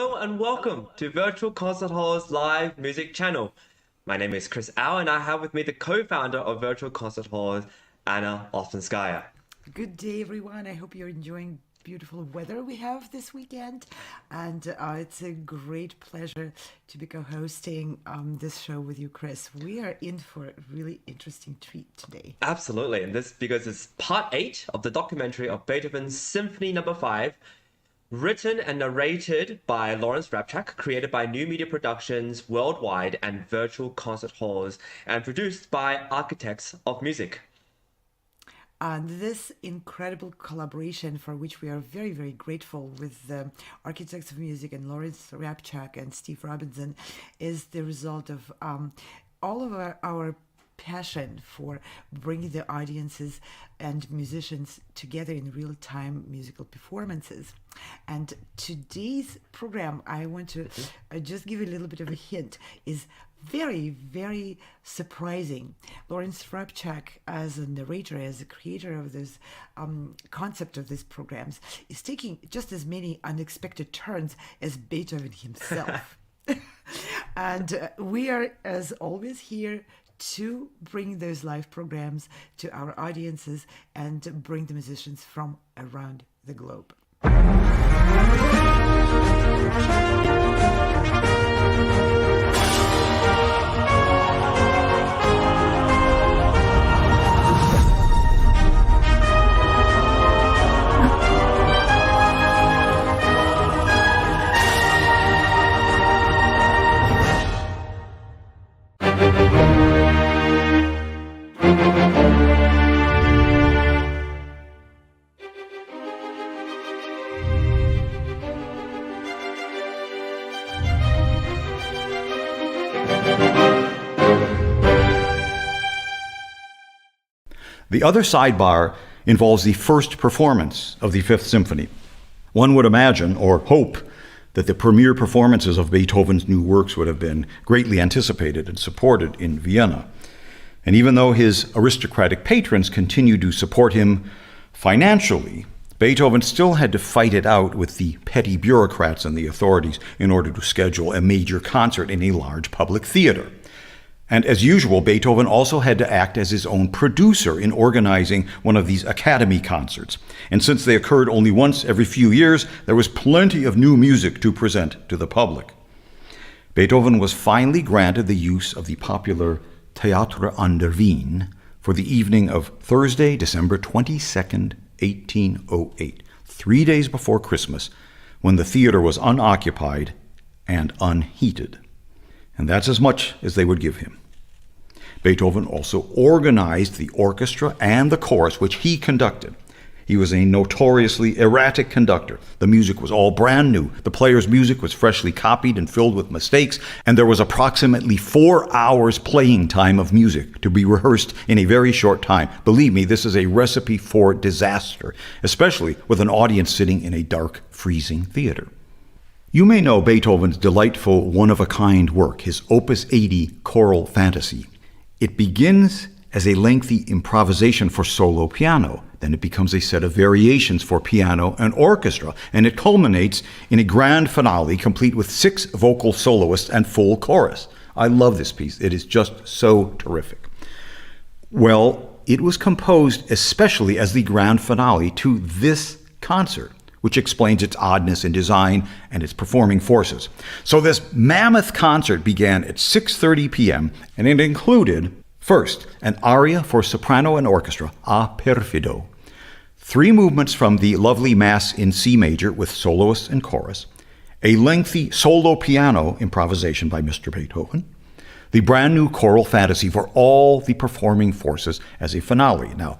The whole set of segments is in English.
Hello and welcome to Virtual Concert Hall's live music channel. My name is Chris Au and I have with me the co-founder of Virtual Concert Hall, Anna Ostenskaya. Good day, everyone. I hope you're enjoying beautiful weather we have this weekend. And it's a great pleasure to be co-hosting this show with you, Chris. We are in for a really interesting treat today. Absolutely, and this because it's part 8 of the documentary of Beethoven's Symphony No. 5, written and narrated by Lawrence Rapchak, created by New Media Productions worldwide and Virtual Concert Halls, and produced by Architects of Music. And this incredible collaboration, for which we are very, very grateful with the Architects of Music and Lawrence Rapchak and Steve Robinson, is the result of all of our passion for bringing the audiences and musicians together in real-time musical performances. And today's program, I want to just give a little bit of a hint, is very, very surprising. Lawrence Rapchak, as a narrator, as a creator of this concept of these programs, is taking just as many unexpected turns as Beethoven himself. And we are, as always, here to bring those live programs to our audiences and bring the musicians from around the globe. The other sidebar involves the first performance of the Fifth Symphony. One would imagine, or hope, that the premiere performances of Beethoven's new works would have been greatly anticipated and supported in Vienna. And even though his aristocratic patrons continued to support him financially, Beethoven still had to fight it out with the petty bureaucrats and the authorities in order to schedule a major concert in a large public theater. And as usual, Beethoven also had to act as his own producer in organizing one of these Academy concerts. And since they occurred only once every few years, there was plenty of new music to present to the public. Beethoven was finally granted the use of the popular Theater an der Wien for the evening of Thursday, December 22nd, 1808, 3 days before Christmas, when the theater was unoccupied and unheated. And that's as much as they would give him. Beethoven also organized the orchestra and the chorus, which he conducted. He was a notoriously erratic conductor. The music was all brand new. The player's music was freshly copied and filled with mistakes, and there was approximately 4 hours playing time of music to be rehearsed in a very short time. Believe me, this is a recipe for disaster, especially with an audience sitting in a dark, freezing theater. You may know Beethoven's delightful one-of-a-kind work, his Opus 80 Choral Fantasy. It begins as a lengthy improvisation for solo piano. Then it becomes a set of variations for piano and orchestra, and it culminates in a grand finale complete with 6 vocal soloists and full chorus. I love this piece. It is just so terrific. Well, it was composed especially as the grand finale to this concert, which explains its oddness in design and its performing forces. So this mammoth concert began at 6:30 p.m., and it included, first, an aria for soprano and orchestra, A Perfido, 3 movements from the lovely Mass in C major with soloists and chorus, a lengthy solo piano improvisation by Mr. Beethoven, the brand new choral fantasy for all the performing forces as a finale. Now,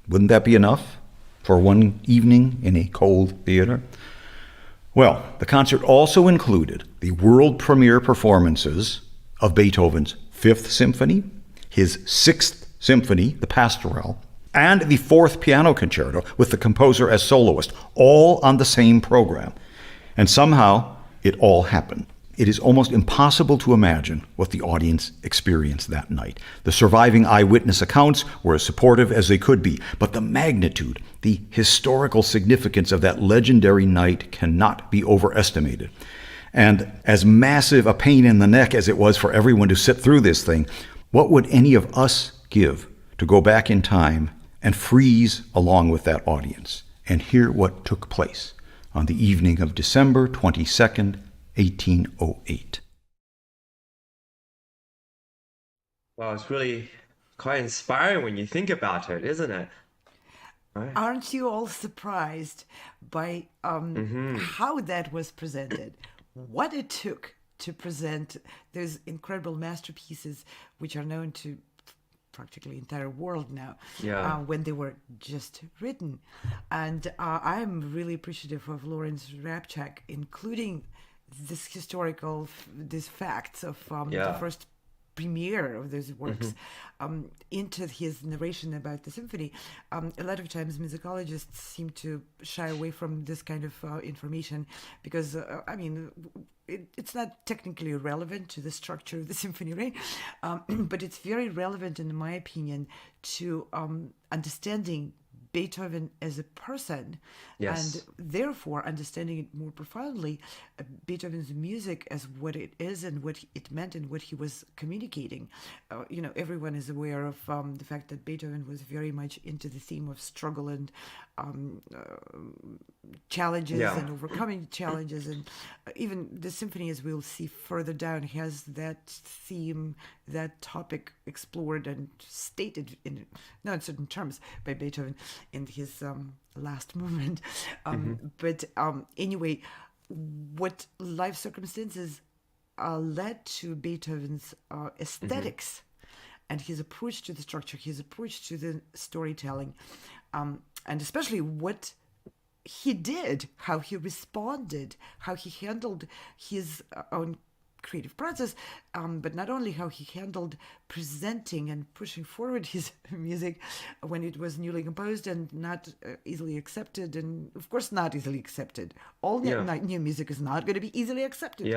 wouldn't that be enough for one evening in a cold theater? Well, the concert also included the world premiere performances of Beethoven's Fifth Symphony, his Sixth Symphony, the Pastoral, and the Fourth Piano Concerto with the composer as soloist, all on the same program. And somehow, it all happened. It is almost impossible to imagine what the audience experienced that night. The surviving eyewitness accounts were as supportive as they could be, but the magnitude, the historical significance of that legendary night cannot be overestimated. And as massive a pain in the neck as it was for everyone to sit through this thing, what would any of us give to go back in time and freeze along with that audience and hear what took place on the evening of December 22nd, 1808? Well, it's really quite inspiring when you think about it, isn't it? Right. Aren't you all surprised by how that was presented? What it took to present those incredible masterpieces, which are known to practically entire world now, when they were just written. And I'm really appreciative of Lawrence Rapchak, including this these facts of the first premiere of those works into his narration about the symphony. A lot of times musicologists seem to shy away from this kind of information because, it's not technically relevant to the structure of the symphony, right? But it's very relevant, in my opinion, to understanding Beethoven as a person, and therefore understanding it more profoundly, Beethoven's music as what it is and what it meant and what he was communicating. Everyone is aware of the fact that Beethoven was very much into the theme of struggle and challenges and overcoming challenges, and even the symphony, as we'll see further down, has that theme, that topic explored and stated in certain terms by Beethoven in his last movement. But anyway, what life circumstances led to Beethoven's aesthetics and his approach to the structure, his approach to the storytelling, and especially what he did, how he responded, how he handled his own creative process, but not only how he handled presenting and pushing forward his music when it was newly composed and not easily accepted, and of course not easily accepted. All new music is not going to be easily accepted.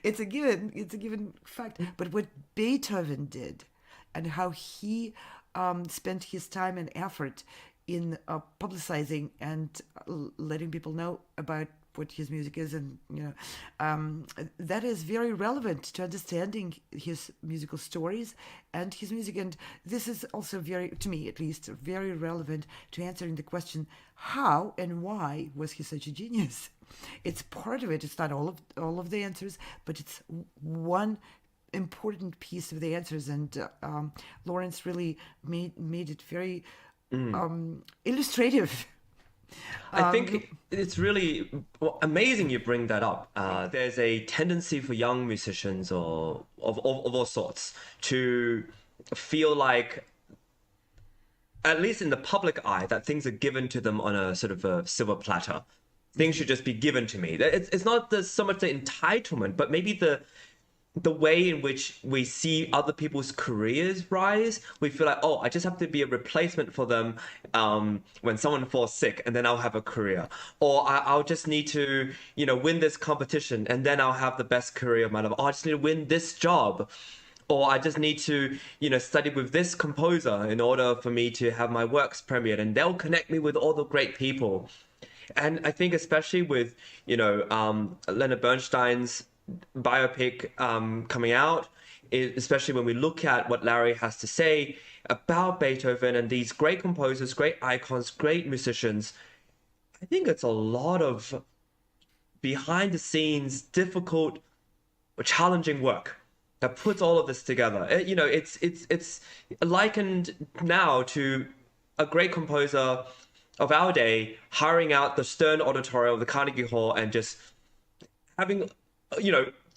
It's a given fact. But what Beethoven did and how he spent his time and effort in publicizing and letting people know about what his music is, and that is very relevant to understanding his musical stories and his music. And this is also very, to me at least, very relevant to answering the question, how and why was he such a genius? It's part of it. It's not all of the answers, but it's one important piece of the answers. And Lawrence really made it very illustrative. I think it's really amazing you bring that up. There's a tendency for young musicians or of all sorts to feel like, at least in the public eye, that things are given to them on a sort of a silver platter. Things should just be given to me. It's not so much the entitlement, but maybe the way in which we see other people's careers rise. We feel like, I just have to be a replacement for them when someone falls sick, and then I'll have a career. Or I'll just need to, win this competition, and then I'll have the best career of my life. Or I just need to win this job. Or I just need to, study with this composer in order for me to have my works premiered, and they'll connect me with all the great people. And I think especially with, Leonard Bernstein's biopic coming out, especially when we look at what Larry has to say about Beethoven and these great composers, great icons, great musicians, I think it's a lot of behind the scenes, difficult, challenging work that puts all of this together. It's likened now to a great composer of our day hiring out the Stern Auditorium of the Carnegie Hall and just having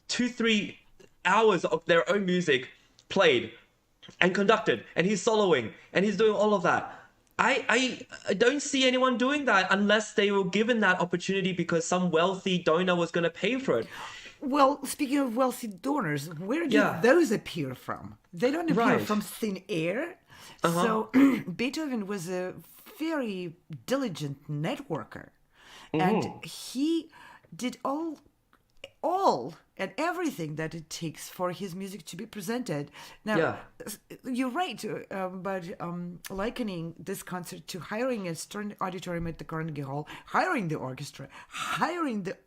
2-3 hours of their own music played and conducted, and he's soloing and he's doing all of that. I don't see anyone doing that unless they were given that opportunity because some wealthy donor was going to pay for it. Well, speaking of wealthy donors, where do those appear from? They don't appear from thin air. So Beethoven was a very diligent networker, and he did all and everything that it takes for his music to be presented. Now, Yeah. you're right, but likening this concert to hiring a Stern auditorium at the Carnegie Hall, hiring the orchestra, hiring the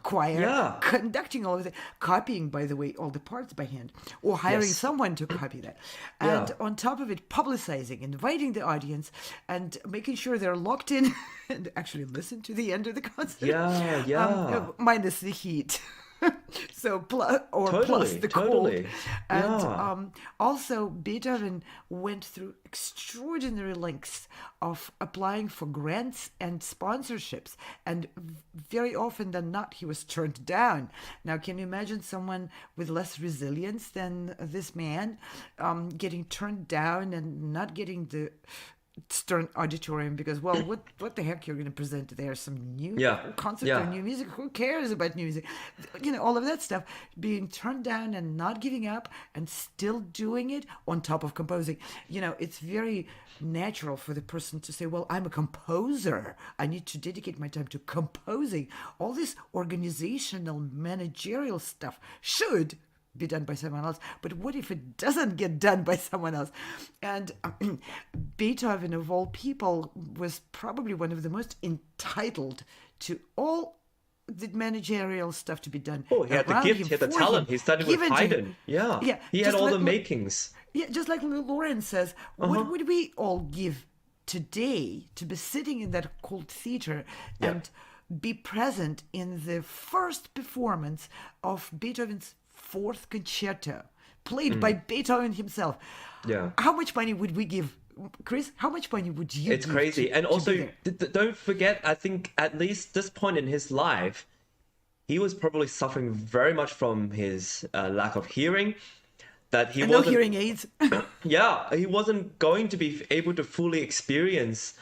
choir, Yeah. conducting all of it, copying, by the way, all the parts by hand, or hiring Yes. someone to copy that. Yeah. And on top of it, publicizing, inviting the audience, and making sure they're locked in and actually listen to the end of the concert. Yeah. Minus the heat. So plus Totally, the totally. cold. And Yeah. also Beethoven went through extraordinary lengths of applying for grants and sponsorships, and very often than not he was turned down. Now, can you imagine someone with less resilience than this man getting turned down and not getting the Stern auditorium because, well, what the heck you're going to present there? Some new concert or new music? Who cares about new music? All of that stuff. Being turned down and not giving up and still doing it on top of composing. It's very natural for the person to say, well, I'm a composer. I need to dedicate my time to composing. All this organizational, managerial stuff should be done by someone else. But what if it doesn't get done by someone else? And Beethoven, of all people, was probably one of the most entitled to all the managerial stuff to be done. Oh, he had the gift, he had the talent. He studied with Haydn. Yeah. He had all the makings. Yeah, just like Lawrence says, what would we all give today to be sitting in that cold theater and be present in the first performance of Beethoven's Fourth Concerto, played by Beethoven himself? Yeah. How much money would we give, Chris? How much money would you give? It's crazy. And also, don't forget, I think at least this point in his life, he was probably suffering very much from his lack of hearing. That he wasn't, no hearing aids. He wasn't going to be able to fully experience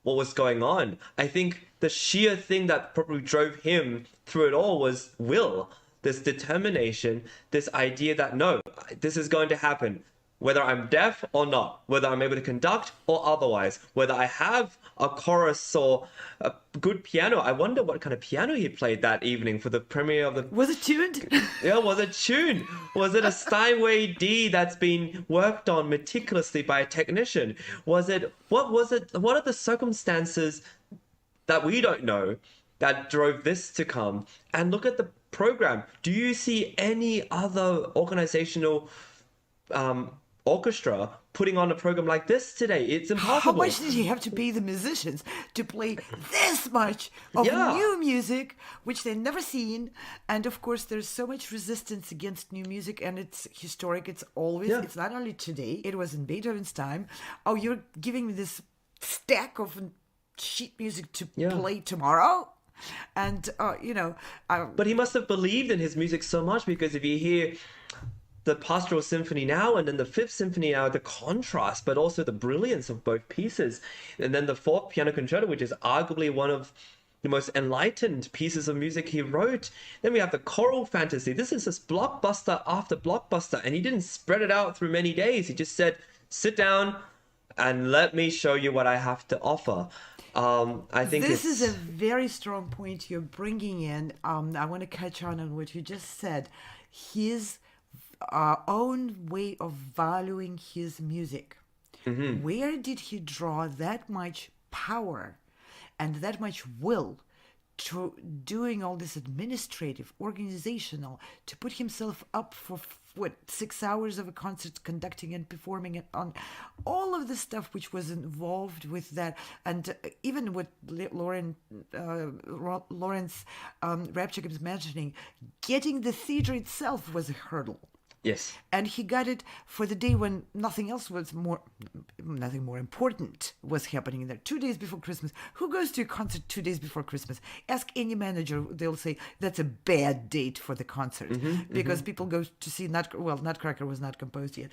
what was going on. I think the sheer thing that probably drove him through it all was will. This determination, this idea that no, this is going to happen, whether I'm deaf or not, whether I'm able to conduct or otherwise, whether I have a chorus or a good piano. I wonder what kind of piano he played that evening for the premiere of the... Was it tuned? Yeah, was it tuned? Was it a Steinway D that's been worked on meticulously by a technician? What was it? What are the circumstances that we don't know that drove this to come? And look at the program. Do you see any other organizational orchestra putting on a program like this today? It's impossible. How much did he have to pay the musicians to play this much of new music, which they've never seen? And of course, there's so much resistance against new music, and it's historic. It's always, it's not only today, it was in Beethoven's time. Oh, you're giving me this stack of sheet music to play tomorrow? And, but he must have believed in his music so much, because if you hear the Pastoral Symphony now and then the Fifth Symphony now, the contrast, but also the brilliance of both pieces. And then the Fourth Piano Concerto, which is arguably one of the most enlightened pieces of music he wrote. Then we have the Choral Fantasy. This is just blockbuster after blockbuster. And he didn't spread it out through many days. He just said, sit down and let me show you what I have to offer. I think this is a very strong point you're bringing in. I want to catch on what you just said. His own way of valuing his music. Mm-hmm. Where did he draw that much power and that much will to doing all this administrative, organizational, to put himself up for 6 hours of a concert, conducting and performing it on all of the stuff which was involved with that, and even what Lawrence Rapchak is mentioning, getting the theater itself was a hurdle. Yes. And he got it for the day when nothing more important was happening there. 2 days before Christmas. Who goes to a concert 2 days before Christmas? Ask any manager, they'll say that's a bad date for the concert, because people go to see Nutcracker was not composed yet.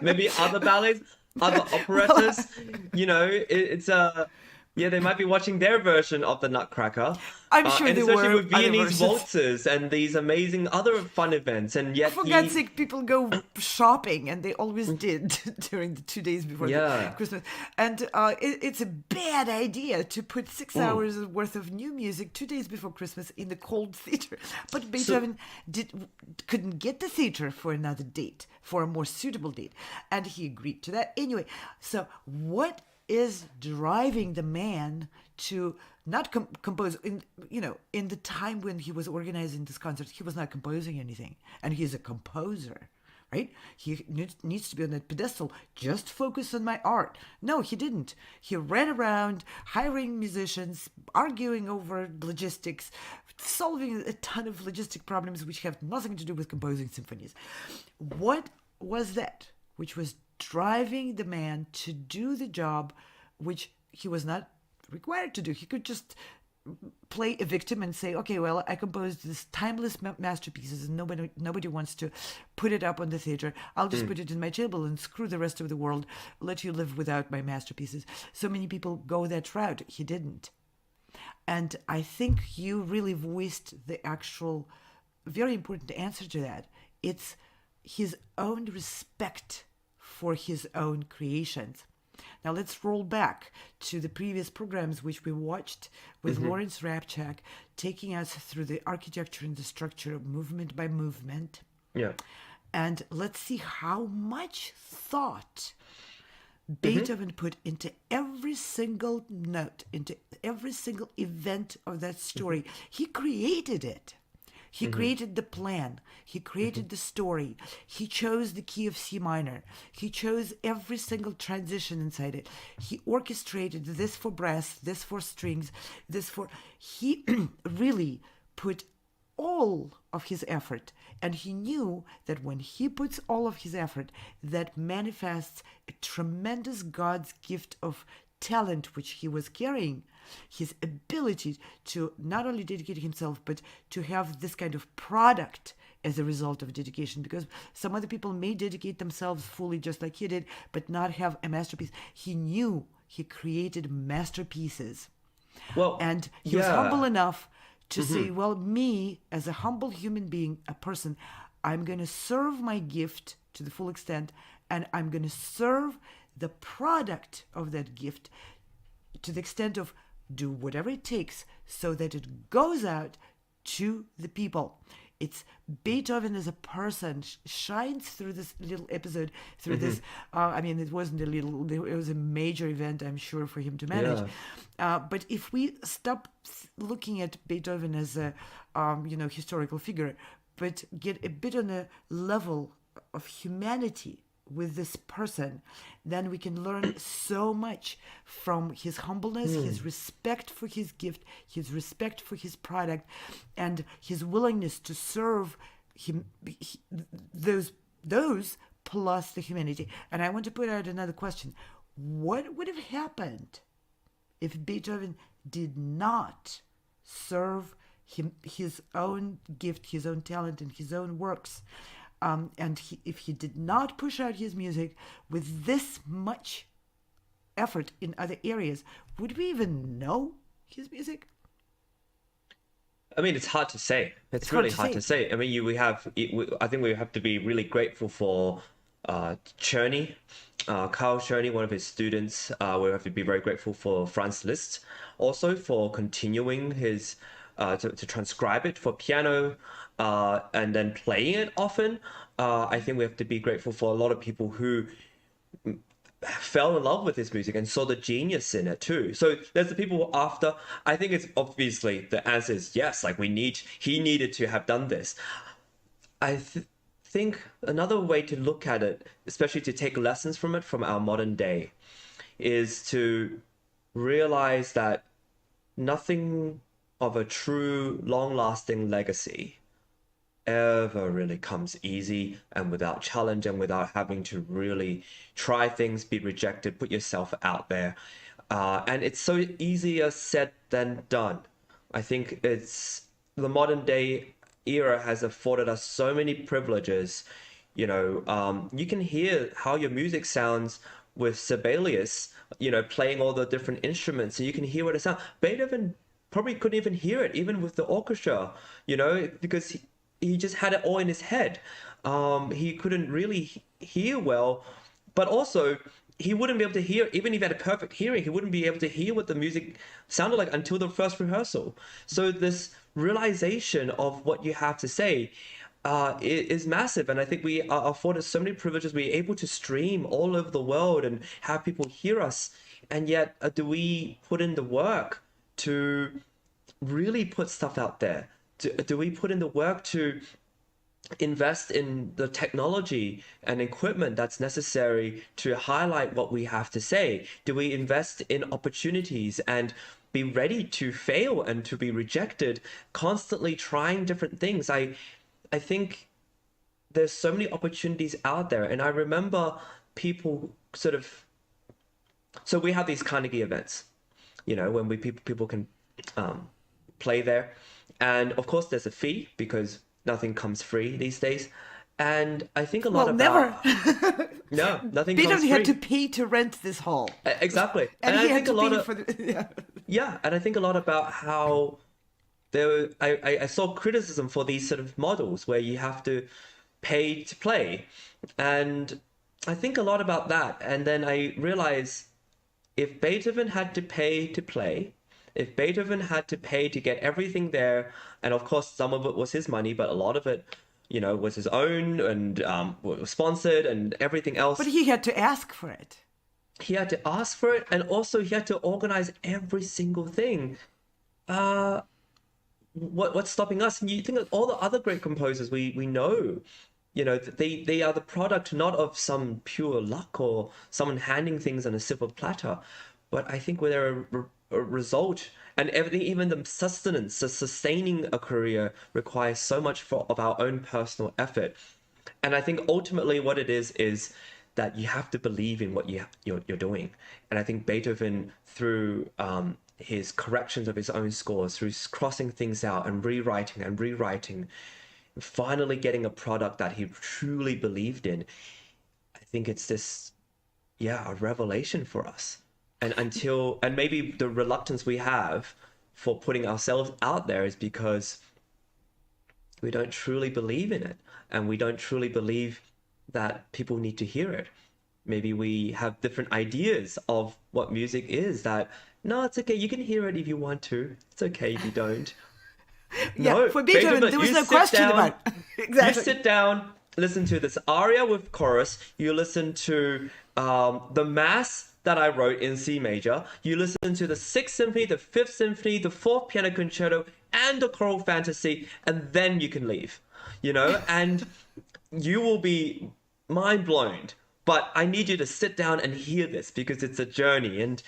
Maybe other ballets, other operettas. It's a Yeah, they might be watching their version of the Nutcracker. I'm sure And there especially were with other Viennese versions. waltzes and these amazing other fun events. And yet For God's sake, people go shopping, and they always did during the 2 days before Yeah. Christmas. And it's a bad idea to put 6 hours worth of new music 2 days before Christmas in the cold theater. But Beethoven couldn't get the theater for another date, for a more suitable date, and he agreed to that anyway. So what is driving the man to not compose in the time when he was organizing this concert? He was not composing anything, and he's a composer, right? He needs to be on that pedestal. Just focus on my art. No, he didn't. He ran around hiring musicians, arguing over logistics, solving a ton of logistic problems which have nothing to do with composing symphonies. What was that which was driving the man to do the job which he was not required to do? He could just play a victim and say, okay, well, I composed this timeless masterpieces and nobody wants to put it up on the theater. I'll just put it in my table and screw the rest of the world, let you live without my masterpieces. So many people go that route. He didn't. And I think you really voiced the actual very important answer to that. It's his own respect for his own creations. Now let's roll back to the previous programs which we watched with Lawrence Rapchak, taking us through the architecture and the structure of movement by movement. Yeah. And let's see how much thought Beethoven put into every single note, into every single event of that story. He created it. He created the plan. He created the story. He chose the key of C minor. He chose every single transition inside it. He orchestrated this for brass, this for strings, this for... He really put all of his effort. And he knew that when he puts all of his effort, that manifests a tremendous God's gift of talent which he was carrying, his ability to not only dedicate himself, but to have this kind of product as a result of dedication. Because some other people may dedicate themselves fully just like he did, but not have a masterpiece. He knew he created masterpieces. Well, And he was humble enough to say, well, me as a humble human being, a person, I'm going to serve my gift to the full extent, and I'm going to serve the product of that gift to the extent of do whatever it takes so that it goes out to the people. It's Beethoven as a person shines through this little episode, through this. I mean, it wasn't a little; it was a major event, I'm sure, for him to manage. But if we stop looking at Beethoven as a, historical figure, but get a bit on a level of humanity with this person, then we can learn so much from his humbleness, his respect for his gift, his respect for his product, and his willingness to serve him, those plus the humanity. And I want to put out another question. What would have happened if Beethoven did not serve his own gift, his own talent, and his own works? And if he did not push out his music with this much effort in other areas, would we even know his music? I mean, it's hard to say. It's really hard to say. I mean, I think we have to be really grateful for Czerny, Carl Czerny, one of his students. We have to be very grateful for Franz Liszt, also for continuing his to transcribe it for piano and then playing it often. I think we have to be grateful for a lot of people who fell in love with his music and saw the genius in it too. So there's the people after. I think it's obviously the answer is yes. Like he needed to have done this. I think another way to look at it, especially to take lessons from it from our modern day, is to realize that nothing of a true long-lasting legacy ever really comes easy and without challenge and without having to really try things, be rejected, put yourself out there. And it's so easier said than done. I think it's the modern day era has afforded us so many privileges. You can hear how your music sounds with Sibelius, playing all the different instruments, and you can hear what it sounds. Beethoven probably couldn't even hear it, even with the orchestra, because he just had it all in his head. He couldn't really hear well, but also he wouldn't be able to hear, even if he had a perfect hearing, he wouldn't be able to hear what the music sounded like until the first rehearsal. So this realization of what you have to say is massive. And I think we are afforded so many privileges. We're able to stream all over the world and have people hear us. And yet, do we put in the work to really put stuff out there? Do we put in the work to invest in the technology and equipment that's necessary to highlight what we have to say? Do we invest in opportunities and be ready to fail and to be rejected, constantly trying different things? I think there's so many opportunities out there. And I remember people so we have these Carnegie events, when people can play there. And of course there's a fee because nothing comes free these days. And I think a lot about... Never. No, nothing Beethoven comes free. had to pay to rent this hall. Exactly. And I he think had a lot to of... pay for the... Yeah, and I think a lot about how I saw criticism for these sort of models where you have to pay to play. And I think a lot about that. And then I realized if Beethoven had to pay to play, if Beethoven had to pay to get everything there, and of course some of it was his money, but a lot of it, was his own and was sponsored and everything else. But he had to ask for it. He had to ask for it, and also he had to organize every single thing. What's stopping us? And you think of all the other great composers we know, they are the product not of some pure luck or someone handing things on a silver platter, but I think they're a result, and everything, even the sustenance, the sustaining a career requires so much of our own personal effort. And I think ultimately what it is that you have to believe in what you're doing. And I think Beethoven, through his corrections of his own scores, through crossing things out and rewriting, finally getting a product that he truly believed in, I think it's this, a revelation for us. And maybe the reluctance we have for putting ourselves out there is because we don't truly believe in it, and we don't truly believe that people need to hear it. Maybe we have different ideas of what music is, that, no, it's okay, you can hear it if you want to. It's okay if you don't. No, for Beethoven, there was no question about it. Exactly. You sit down, listen to this aria with chorus, you listen to the Mass that I wrote in C major, you listen to the 6th Symphony, the 5th Symphony, the 4th Piano Concerto, and the Choral Fantasy, and then you can leave, and you will be mind blown. But I need you to sit down and hear this because it's a journey, and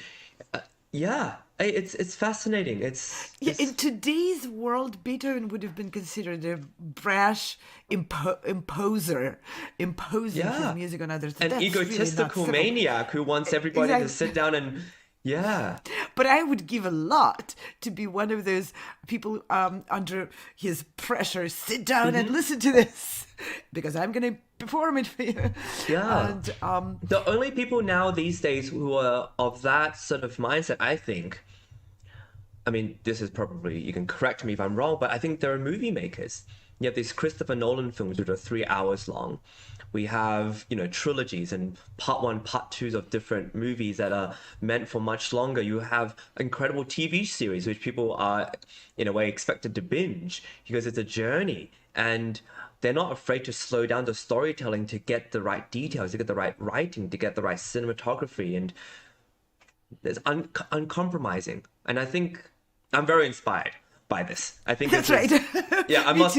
it's fascinating. In today's world, Beethoven would have been considered a brash imposer, imposing his music on others. An egotistical maniac who wants everybody to sit down and... Yeah. But I would give a lot to be one of those people under his pressure. Sit down and listen to this because I'm going to perform it for you. Yeah. And the only people now these days who are of that sort of mindset, I think, I mean, this is probably, you can correct me if I'm wrong, but I think there are movie makers. You have these Christopher Nolan films that are 3 hours long. We have, trilogies and part 1, part 2s of different movies that are meant for much longer. You have incredible TV series, which people are, in a way, expected to binge because it's a journey. And they're not afraid to slow down the storytelling to get the right details, to get the right writing, to get the right cinematography. And there's uncompromising. And I think I'm very inspired by this. I think that's right. Yeah, I'm not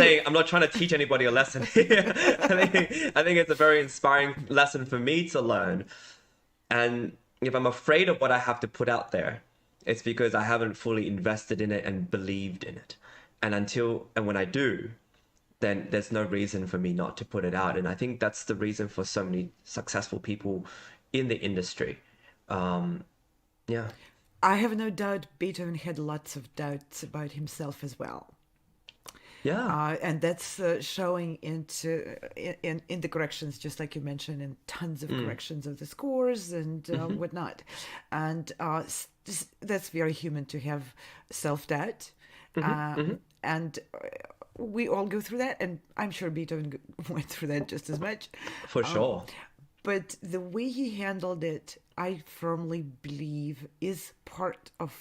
trying to teach anybody a lesson here. I think it's a very inspiring lesson for me to learn. And if I'm afraid of what I have to put out there, it's because I haven't fully invested in it and believed in it. And when I do, then there's no reason for me not to put it out. And I think that's the reason for so many successful people in the industry. I have no doubt Beethoven had lots of doubts about himself as well. Yeah. And that's showing into in the corrections, just like you mentioned, and tons of corrections of the scores and whatnot. And that's very human to have self-doubt. And we all go through that, and I'm sure Beethoven went through that just as much. For sure. But the way he handled it, I firmly believe, is part of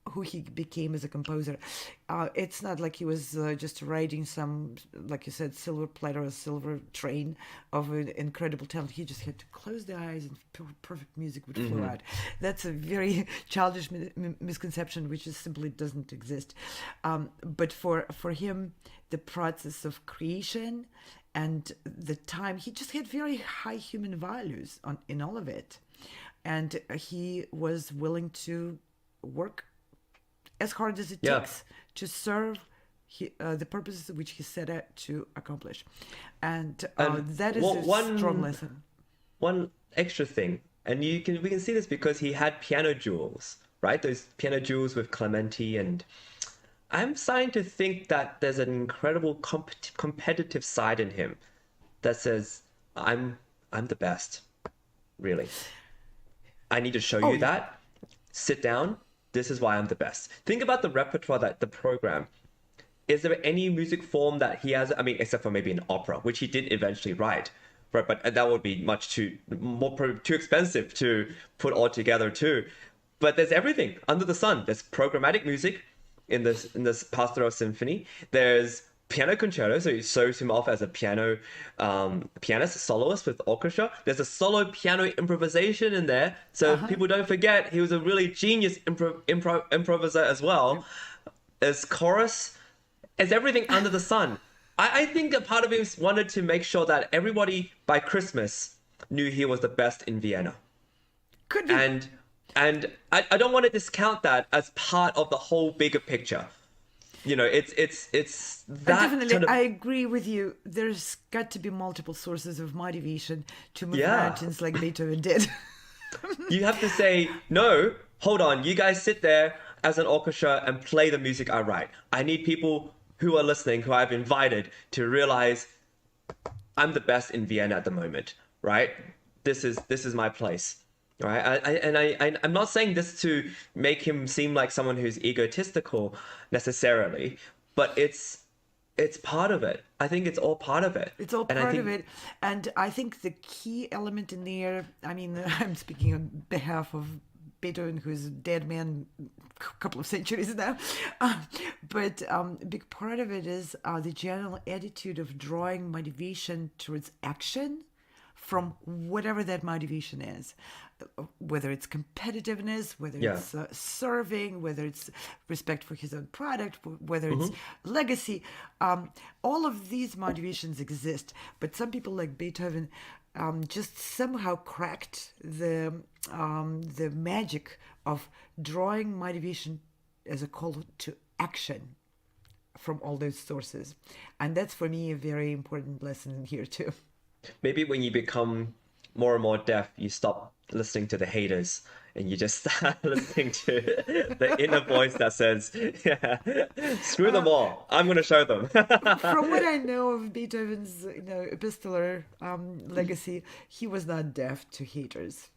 who he became as a composer. It's not like he was just riding some, like you said, silver platter or silver train of an incredible talent. He just had to close the eyes and perfect music would flow out. That's a very childish misconception, which just simply doesn't exist. But for him, the process of creation and the time, he just had very high human values in all of it. And he was willing to work as hard as it takes to serve the purposes which he set out to accomplish. And that is a strong lesson. One extra thing, and we can see this because he had piano duels, right? Those piano duels with Clementi, and I'm starting to think that there's an incredible competitive side in him that says, I'm the best, really. I need to show you that. Sit down. This is why I'm the best. Think about the repertoire, the program. Is there any music form that he has? I mean, except for maybe an opera, which he did eventually write, right? But that would be too expensive to put all together too. But there's everything under the sun. There's programmatic music in this Pastoral Symphony. There's piano concerto, so he shows him off as a pianist, soloist with orchestra. There's a solo piano improvisation in there, so people don't forget he was a really genius improviser as well. There's chorus. There's everything under the sun. I think a part of him wanted to make sure that everybody by Christmas knew he was the best in Vienna. Could be. And I don't want to discount that as part of the whole bigger picture. You know, it's that definitely, kind of... I agree with you. There's got to be multiple sources of motivation to move mountains like Beethoven did. You have to say, no, hold on, you guys sit there as an orchestra and play the music I write. I need people who are listening, who I've invited, to realize I'm the best in Vienna at the moment, right? This is my place. Right, I'm not saying this to make him seem like someone who's egotistical necessarily, but it's part of it. I think it's all part of it. It's all part of it. And I think the key element in there, I mean, I'm speaking on behalf of Beethoven, who's a dead man a couple of centuries now. But a big part of it is the general attitude of drawing motivation towards action from whatever that motivation is, whether it's competitiveness, whether it's serving, whether it's respect for his own product, whether it's legacy. All of these motivations exist, but some people like Beethoven just somehow cracked the magic of drawing motivation as a call to action from all those sources. And that's, for me, a very important lesson here too. Maybe when you become more and more deaf, you stop listening to the haters and you just start listening to the inner voice that says, screw them all. I'm going to show them. From what I know of Beethoven's epistolar legacy, he was not deaf to haters.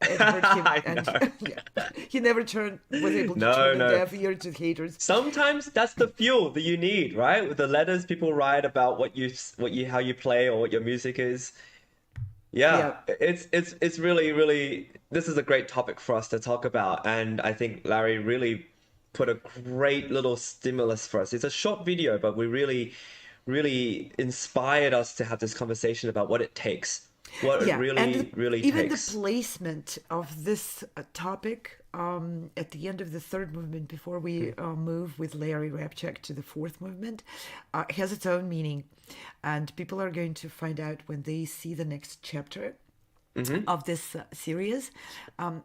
It hurt him, and he never was able to turn a deaf ear to haters. Sometimes that's the fuel that you need, right? With the letters people write about how you play or what your music is. It's really, really, this is a great topic for us to talk about, and I think Larry really put a great little stimulus for us. It's a short video, but we really, really inspired us to have this conversation about what it takes. What it really even takes. The placement of this topic at the end of the third movement, before we move with Larry Rapchak to the fourth movement, has its own meaning, and people are going to find out when they see the next chapter of this series.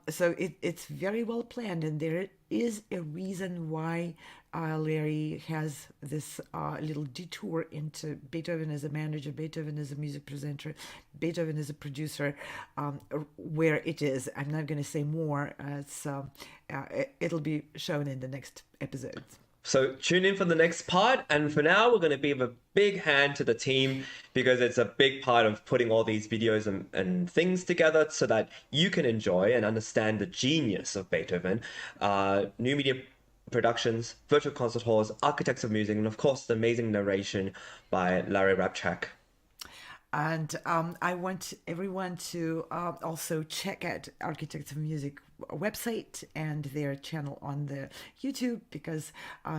So it's very well planned, and there is a reason why Larry has this little detour into Beethoven as a manager, Beethoven as a music presenter, Beethoven as a producer, where it is. I'm not going to say more. It'll be shown in the next episodes. So tune in for the next part. And for now, we're going to give a big hand to the team because it's a big part of putting all these videos and things together so that you can enjoy and understand the genius of Beethoven. New media productions, virtual concert halls, architects of music, and of course, the amazing narration by Lawrence Rapchak. And I want everyone to also check out Architects of Music website and their channel on the YouTube, because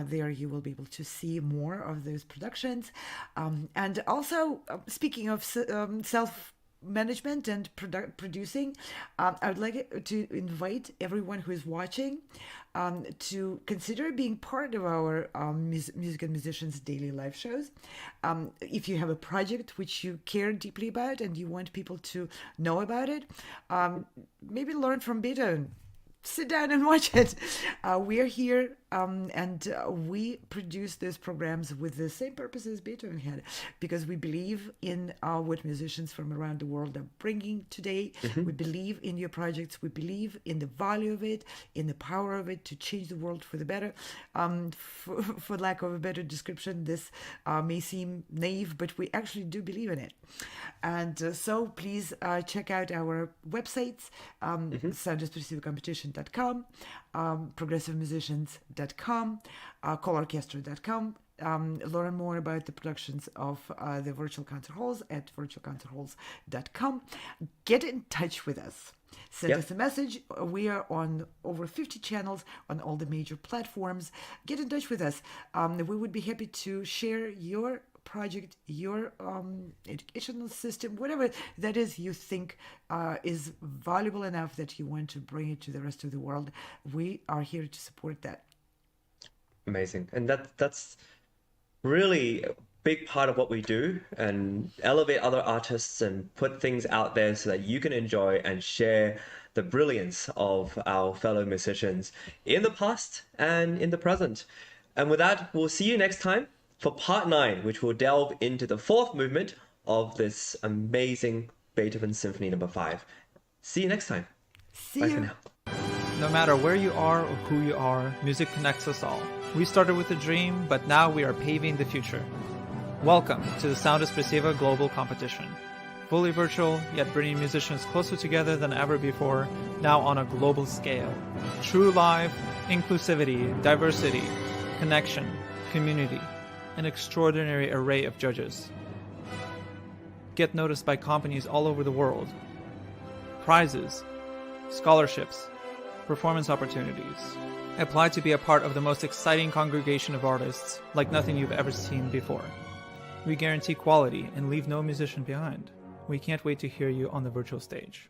there you will be able to see more of those productions. And also, speaking of self-management and producing, I would like to invite everyone who is watching to consider being part of our music and musicians daily live shows. If you have a project which you care deeply about and you want people to know about it, maybe learn from Beethoven. Sit down and watch it. We are here and we produce these programs with the same purpose as Beethoven had, because we believe in what musicians from around the world are bringing today. We believe in your projects. We believe in the value of it, in the power of it to change the world for the better. For lack of a better description, this may seem naive, but we actually do believe in it. And so please check out our websites, soundexpressivecompetition.com, progressivemusicians.com, callorchestra.com. Learn more about the productions of the virtual concert halls at virtualconcerthalls.com. Get in touch with us. Send us a message. We are on over 50 channels on all the major platforms. Get in touch with us. We would be happy to share your project, your educational system, whatever that is you think is valuable enough that you want to bring it to the rest of the world. We are here to support that. Amazing. And that's really a big part of what we do, and elevate other artists and put things out there so that you can enjoy and share the brilliance of our fellow musicians in the past and in the present. And with that, we'll see you next time for part 9, which will delve into the 4th movement of this amazing Beethoven Symphony No. 5. See you next time. See Bye you. for now. No matter where you are or who you are, music connects us all. We started with a dream, but now we are paving the future. Welcome to the Sound Espressiva Global Competition. Fully virtual, yet bringing musicians closer together than ever before, now on a global scale. True live, inclusivity, diversity, connection, community, an extraordinary array of judges. Get noticed by companies all over the world. Prizes, scholarships, performance opportunities. Apply to be a part of the most exciting congregation of artists like nothing you've ever seen before. We guarantee quality and leave no musician behind. We can't wait to hear you on the virtual stage.